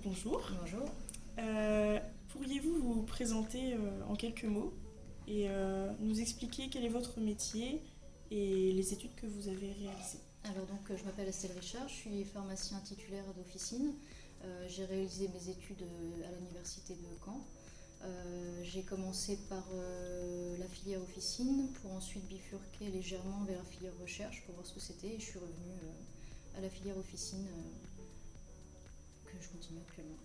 Bonjour. Bonjour. Pourriez-vous vous présenter en quelques mots et nous expliquer quel est votre métier et les études que vous avez réalisées? Je m'appelle Estelle Richard, je suis pharmacien titulaire d'officine. J'ai réalisé mes études à l'université de Caen. J'ai commencé par la filière officine pour ensuite bifurquer légèrement vers la filière recherche pour voir ce que c'était et je suis revenue à la filière officine que je continue actuellement.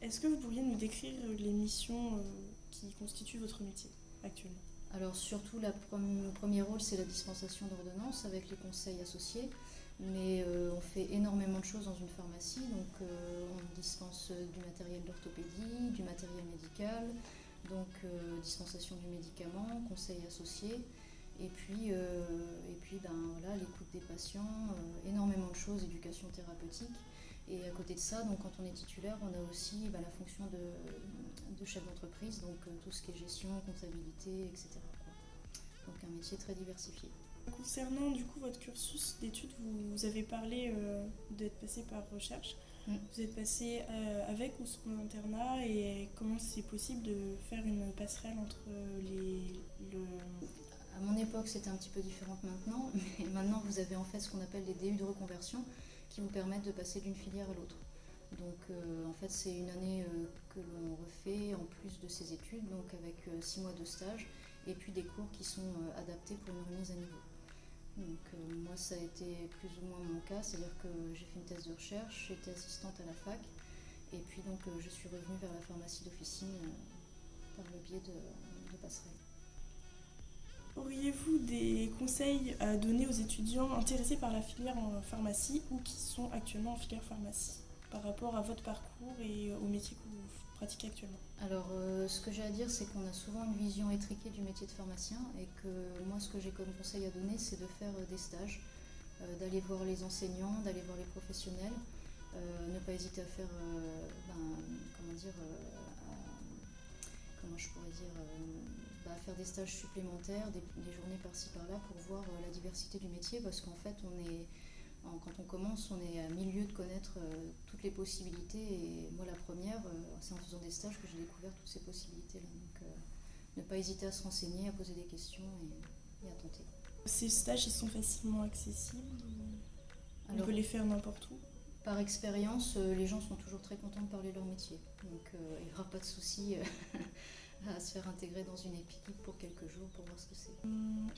Est-ce que vous pourriez nous décrire les missions qui constituent votre métier actuellement? Alors surtout le premier rôle c'est la dispensation d'ordonnances avec les conseils associés, mais on fait énormément de choses dans une pharmacie, on dispense du matériel d'orthopédie, du matériel médical, dispensation du médicament, conseils associés, l'écoute des patients, énormément de choses, éducation thérapeutique. Et à côté de ça, quand on est titulaire, on a aussi la fonction de chef d'entreprise, tout ce qui est gestion, comptabilité, etc. Donc un métier très diversifié. Concernant du coup votre cursus d'études, vous avez parlé d'être passé par recherche. Vous êtes passé avec ou sans internat et comment c'est possible de faire une passerelle entre À mon époque, c'était un petit peu différent que maintenant, mais maintenant vous avez en fait ce qu'on appelle des DU de reconversion qui vous permettent de passer d'une filière à l'autre. C'est une année que l'on refait en plus de ses études, avec 6 mois de stage et puis des cours qui sont adaptés pour une remise à niveau. Moi ça a été plus ou moins mon cas, c'est-à-dire que j'ai fait une thèse de recherche, j'ai été assistante à la fac et puis je suis revenue vers la pharmacie d'officine par le biais de passerelles. Auriez-vous des conseils à donner aux étudiants intéressés par la filière en pharmacie ou qui sont actuellement en filière pharmacie par rapport à votre parcours et au métier que vous pratiquez actuellement? Alors, ce que j'ai à dire, c'est qu'on a souvent une vision étriquée du métier de pharmacien et que moi, ce que j'ai comme conseil à donner, c'est de faire des stages, d'aller voir les enseignants, d'aller voir les professionnels, ne pas hésiter à faire, faire des stages supplémentaires, des journées par-ci par-là pour voir la diversité du métier parce qu'en fait, quand on commence, on est à milieu de connaître toutes les possibilités et moi la première, c'est en faisant des stages que j'ai découvert toutes ces possibilités-là. Ne pas hésiter à se renseigner, à poser des questions et à tenter. Ces stages, ils sont facilement accessibles? On peut les faire n'importe où? Par expérience, les gens sont toujours très contents de parler de leur métier. Il n'y aura pas de souci à se faire intégrer dans une équipe pour quelques jours pour voir ce que c'est.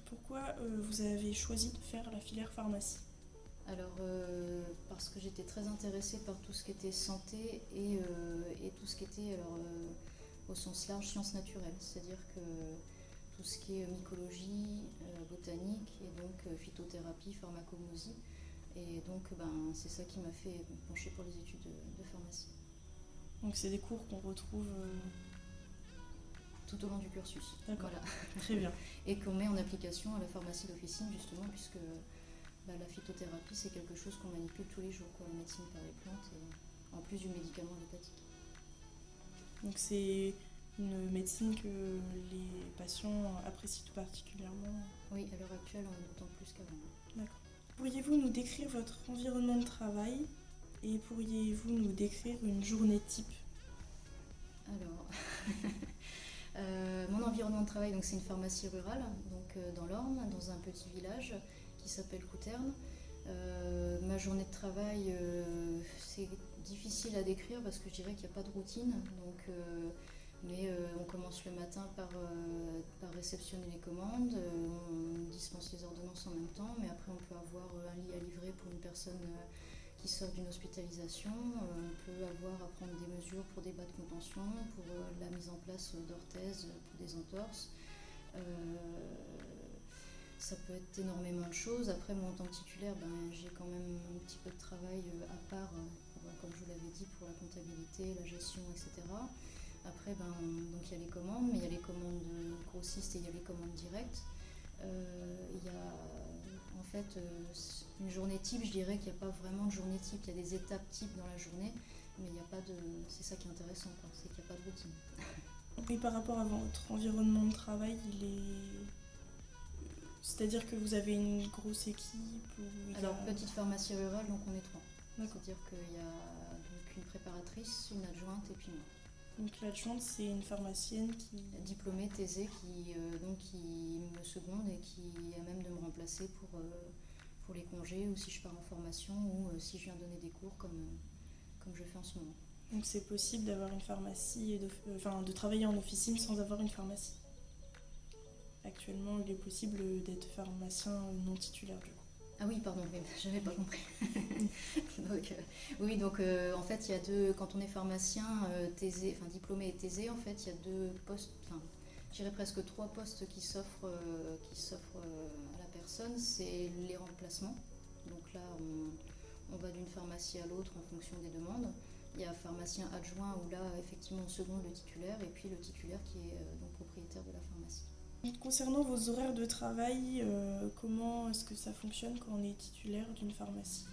Pourquoi vous avez choisi de faire la filière pharmacie? Parce que j'étais très intéressée par tout ce qui était santé et tout ce qui était, au sens large, sciences naturelles. C'est-à-dire que tout ce qui est mycologie, botanique et phytothérapie, pharmacognosie. Et c'est ça qui m'a fait pencher pour les études de pharmacie. Donc c'est des cours qu'on retrouve tout au long du cursus. D'accord, voilà. Très bien. Et qu'on met en application à la pharmacie d'officine justement puisque la phytothérapie c'est quelque chose qu'on manipule tous les jours, la médecine par les plantes et en plus du médicament allopathique. Donc c'est une médecine que les patients apprécient tout particulièrement? Oui, à l'heure actuelle, d'autant plus qu'avant. D'accord. Pourriez-vous nous décrire votre environnement de travail et pourriez-vous nous décrire une journée type? Mon environnement de travail, c'est une pharmacie rurale, dans l'Orne, dans un petit village qui s'appelle Couterne. Ma journée de travail, c'est difficile à décrire parce que je dirais qu'il n'y a pas de routine. On commence le matin par réceptionner les commandes, on dispense les ordonnances en même temps, mais après on peut avoir un lit à livrer pour une personne qui sort d'une hospitalisation, on peut avoir à prendre des mesures pour des bas de contention, pour la mise en place d'orthèses, pour des entorses. Ça peut être énormément de choses. Après, moi, en tant que titulaire, j'ai quand même un petit peu de travail à part, comme je vous l'avais dit, pour la comptabilité, la gestion, etc. Après, il y a les commandes, mais il y a les commandes grossistes et il y a les commandes directes. Une journée type, je dirais qu'il n'y a pas vraiment de journée type. Il y a des étapes types dans la journée, mais il n'y a pas de. C'est ça qui est intéressant, c'est qu'il n'y a pas de routine. Et par rapport à votre environnement de travail, c'est-à-dire que vous avez une grosse équipe petite pharmacie rurale, on est 3. D'accord. C'est-à-dire qu'il y a une préparatrice, une adjointe et puis moi. Donc l'adjointe, c'est une pharmacienne qui... Diplômée, thésée, qui me seconde et qui a même de me remplacer pour les congés ou si je pars en formation ou si je viens donner des cours comme je fais en ce moment. Donc c'est possible d'avoir une pharmacie, de travailler en officine sans avoir une pharmacie. Actuellement, il est possible d'être pharmacien non titulaire du coup. Ah oui, pardon, mais j'avais pas compris. Donc, en fait, il y a quand on est pharmacien diplômé et thésé, en fait, il y a 2 postes, je dirais presque 3 postes qui s'offrent à la personne. C'est les remplacements. Donc là, on va d'une pharmacie à l'autre en fonction des demandes. Il y a pharmacien adjoint où là, effectivement, on seconde le titulaire et puis le titulaire qui est donc propriétaire de la pharmacie. Concernant vos horaires de travail, comment est-ce que ça fonctionne quand on est titulaire d'une pharmacie ?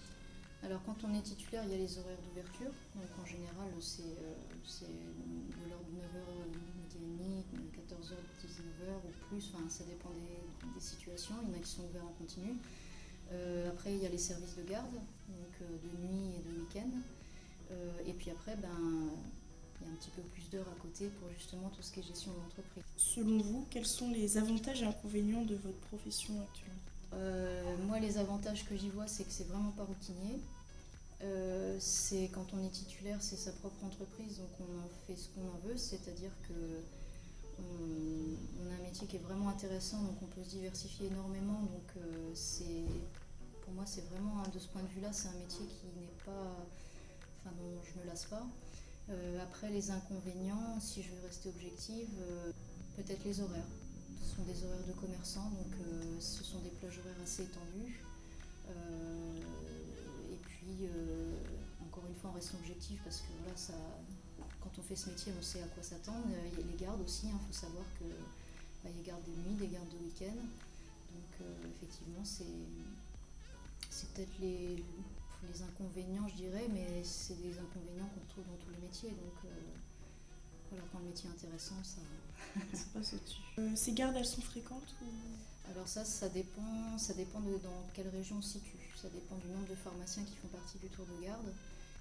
Alors quand on est titulaire, il y a les horaires d'ouverture. Donc en général, c'est de l'ordre de 9h, midi et demi, 14h, 19h ou plus. Ça dépend des situations. Il y en a qui sont ouverts en continu. Après, il y a les services de garde, donc de nuit et de week-end. Et puis après, il y a un petit peu plus d'heures à côté pour justement tout ce qui est gestion d'entreprise. Selon vous, quels sont les avantages et inconvénients de votre profession actuellement ? Moi, les avantages que j'y vois, c'est que c'est vraiment pas routinier. C'est quand on est titulaire, c'est sa propre entreprise, donc on en fait ce qu'on en veut, c'est-à-dire que on a un métier qui est vraiment intéressant, donc on peut se diversifier énormément. Donc pour moi, c'est vraiment de ce point de vue-là, c'est un métier qui n'est pas, dont je me lasse pas. Après, les inconvénients, si je veux rester objective, peut-être les horaires. Ce sont des horaires de commerçants, donc ce sont des plages horaires assez étendues. Et puis, encore une fois, on reste objectif parce que voilà, quand on fait ce métier, on sait à quoi s'attendre. Il y a les gardes aussi, il faut savoir qu'il y a des gardes de nuit, des gardes de week-end. Donc, effectivement, c'est peut-être les inconvénients, je dirais, mais c'est des inconvénients qu'on trouve dans tous les métiers. Donc, voilà, quand le métier est intéressant, ça passe au-dessus. Ces gardes, elles sont fréquentes ou... Alors ça dépend de dans quelle région on se situe. Ça dépend du nombre de pharmaciens qui font partie du tour de garde.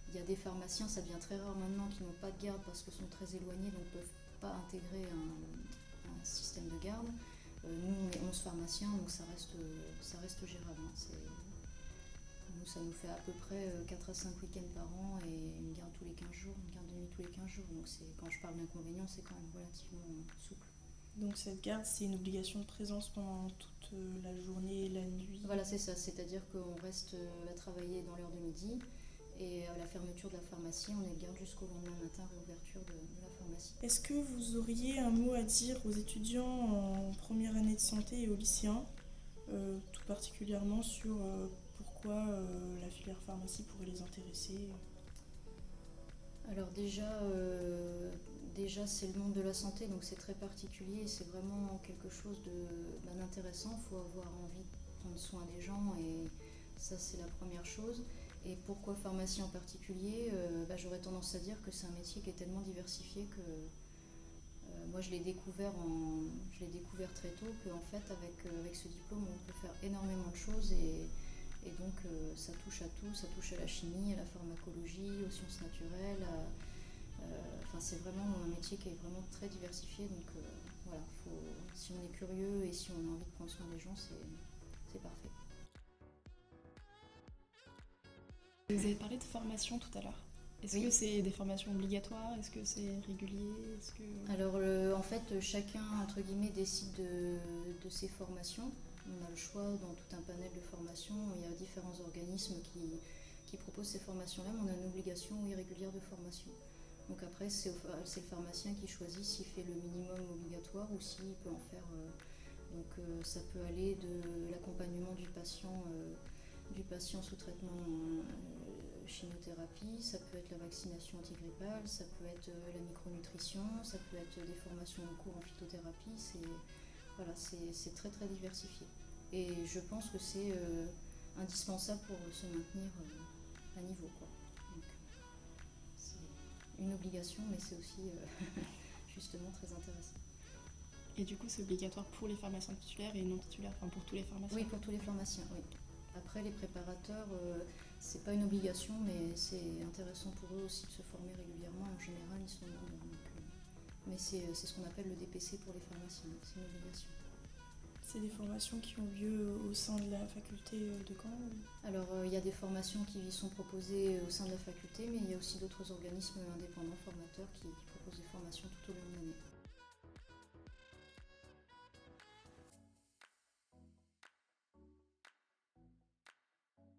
Il y a des pharmaciens, ça devient très rare maintenant, qui n'ont pas de garde parce qu'ils sont très éloignés, donc ne peuvent pas intégrer un système de garde. Nous, on est 11 pharmaciens, donc ça reste gérable. Nous, ça nous fait à peu près 4 à 5 week-ends par an et une garde tous les 15 jours, une garde de nuit tous les 15 jours. Donc quand je parle d'inconvénients, c'est quand même relativement souple. Donc cette garde, c'est une obligation de présence pendant toute la journée et la nuit. Voilà, c'est ça. C'est-à-dire qu'on reste à travailler dans l'heure de midi et à la fermeture de la pharmacie, on est de garde jusqu'au lendemain matin, réouverture de la pharmacie. Est-ce que vous auriez un mot à dire aux étudiants en première année de santé et aux lycéens, tout particulièrement sur pourquoi la filière pharmacie pourrait les intéresser ? Alors déjà, c'est le monde de la santé, donc c'est très particulier, c'est vraiment quelque chose d'intéressant. Il faut avoir envie de prendre soin des gens et ça, c'est la première chose. Et pourquoi pharmacie en particulier ? J'aurais tendance à dire que c'est un métier qui est tellement diversifié que moi, je l'ai découvert très tôt qu'en fait, avec ce diplôme, on peut faire énormément de choses et donc ça touche à tout, ça touche à la chimie, à la pharmacologie, aux sciences naturelles. C'est vraiment un métier qui est vraiment très diversifié. Donc voilà, si on est curieux et si on a envie de prendre soin des gens, c'est parfait. Vous avez parlé de formation tout à l'heure. Est-ce que c'est des formations obligatoires ? Est-ce que c'est régulier ? Alors en fait, chacun entre guillemets décide de ses formations. On a le choix dans tout un panel de formations. Il y a différents organismes qui proposent ces formations-là, mais on a une obligation régulière de formation. Donc après, c'est le pharmacien qui choisit s'il fait le minimum obligatoire ou s'il peut en faire. Ça peut aller de l'accompagnement du patient sous traitement chimiothérapie, ça peut être la vaccination antigrippale, ça peut être la micronutrition, ça peut être des formations en cours en phytothérapie. C'est très très diversifié. Et je pense que c'est indispensable pour se maintenir à niveau, quoi. Donc, c'est une obligation, mais c'est aussi justement très intéressant. Et du coup, c'est obligatoire pour les pharmaciens titulaires et non titulaires, enfin pour tous les pharmaciens ? Oui, pour tous les pharmaciens, oui. Après, les préparateurs, c'est pas une obligation, mais c'est intéressant pour eux aussi de se former régulièrement. En général, ils sont demandeurs. Mais c'est ce qu'on appelle le DPC pour les pharmaciens, c'est une obligation. C'est des formations qui ont lieu au sein de la faculté de Caen Alors, il y a des formations qui sont proposées au sein de la faculté, mais il y a aussi d'autres organismes indépendants formateurs qui proposent des formations tout au long